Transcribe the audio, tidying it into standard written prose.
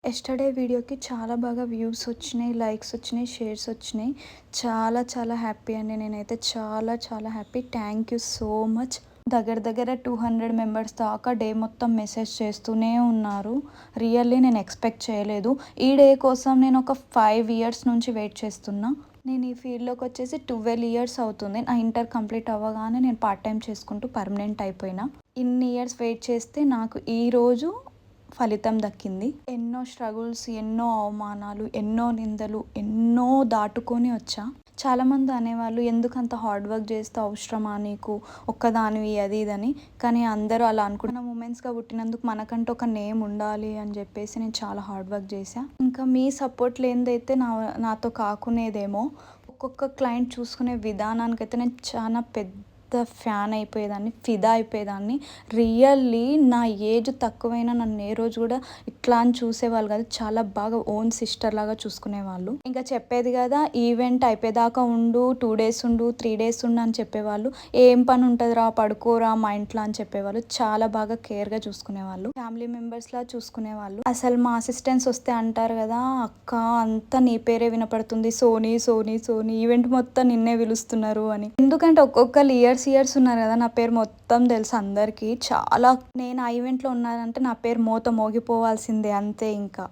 Yesterday వీడియోకి చాలా బాగా వ్యూస్ వచ్చినాయి, లైక్స్ వచ్చినాయి, షేర్స్ వచ్చినాయి. చాలా చాలా హ్యాపీ అండి. నేనైతే చాలా చాలా happy. Thank you so much. దగ్గర దగ్గర 200 మెంబర్స్ దాకా డే మొత్తం మెసేజ్ చేస్తూనే ఉన్నారు. రియల్లీ నేను ఎక్స్పెక్ట్ చేయలేదు. ఈ డే కోసం నేను ఒక 5 ఇయర్స్ నుంచి వెయిట్ చేస్తున్నా. నేను ఈ ఫీల్డ్లోకి వచ్చేసి 12 ఇయర్స్ అవుతుంది. నా ఇంటర్ కంప్లీట్ అవ్వగానే నేను పార్ట్ టైం చేసుకుంటూ పర్మనెంట్ అయిపోయినా. ఇన్ని ఇయర్స్ వెయిట్ చేస్తే నాకు ఈరోజు ఫలితం దక్కింది. ఎన్నో స్ట్రగుల్స్, ఎన్నో అవమానాలు, ఎన్నో నిందలు, ఎన్నో దాటుకొని వచ్చా. చాలామంది అనేవాళ్ళు, ఎందుకంత హార్డ్ వర్క్ చేస్తే అవసరమా నీకు, ఒక్కదానివి అది ఇదని. కానీ అందరూ అలా అనుకున్న ఉమెన్స్గా పుట్టినందుకు మనకంటూ ఒక నేమ్ ఉండాలి అని చెప్పేసి నేను చాలా హార్డ్ వర్క్ చేశా. ఇంకా మీ సపోర్ట్ లేనిదైతే నాతో కాకునేదేమో. ఒక్కొక్క క్లయింట్ చూసుకునే విధానానికైతే నేను చాలా పెద్ద ఫ్యాన్ అయిపోయేదాన్ని, ఫిదా అయిపోయేదాన్ని. రియల్లీ నా ఏజ్ తక్కువైనా నన్ను ఏ రోజు కూడా ఇట్లా అని చూసేవాళ్ళు కాదు. చాలా బాగా ఓన్ సిస్టర్ లాగా చూసుకునేవాళ్ళు. ఇంకా చెప్పేది కదా, ఈవెంట్ అయిపోయేదాకా ఉండు, 2 డేస్ ఉండు, 3 డేస్ ఉండు అని చెప్పేవాళ్ళు. ఏం పని ఉంటుందిరా, పడుకోరా మా ఇంట్లో అని చెప్పేవాళ్ళు. చాలా బాగా కేర్గా చూసుకునేవాళ్ళు. ఫ్యామిలీ మెంబర్స్లా చూసుకునేవాళ్ళు. అసలు మా అసిస్టెంట్స్ వస్తే అంటారు కదా, అక్క అంతా నీ పేరే వినపడుతుంది, సోనీ సోనీ సోనీ, ఈవెంట్ మొత్తం నిన్నే పిలుస్తున్నారు అని. ఎందుకంటే ఒక్కొక్కరు ఇయర్స్ ఉన్నారు కదా, నా పేరు మొత్తం తెలుసు అందరికీ. చాలా నేను ఆ ఈవెంట్లో ఉన్నానంటే నా పేరు మోగిపోవాల్సిందే అంతే ఇంకా.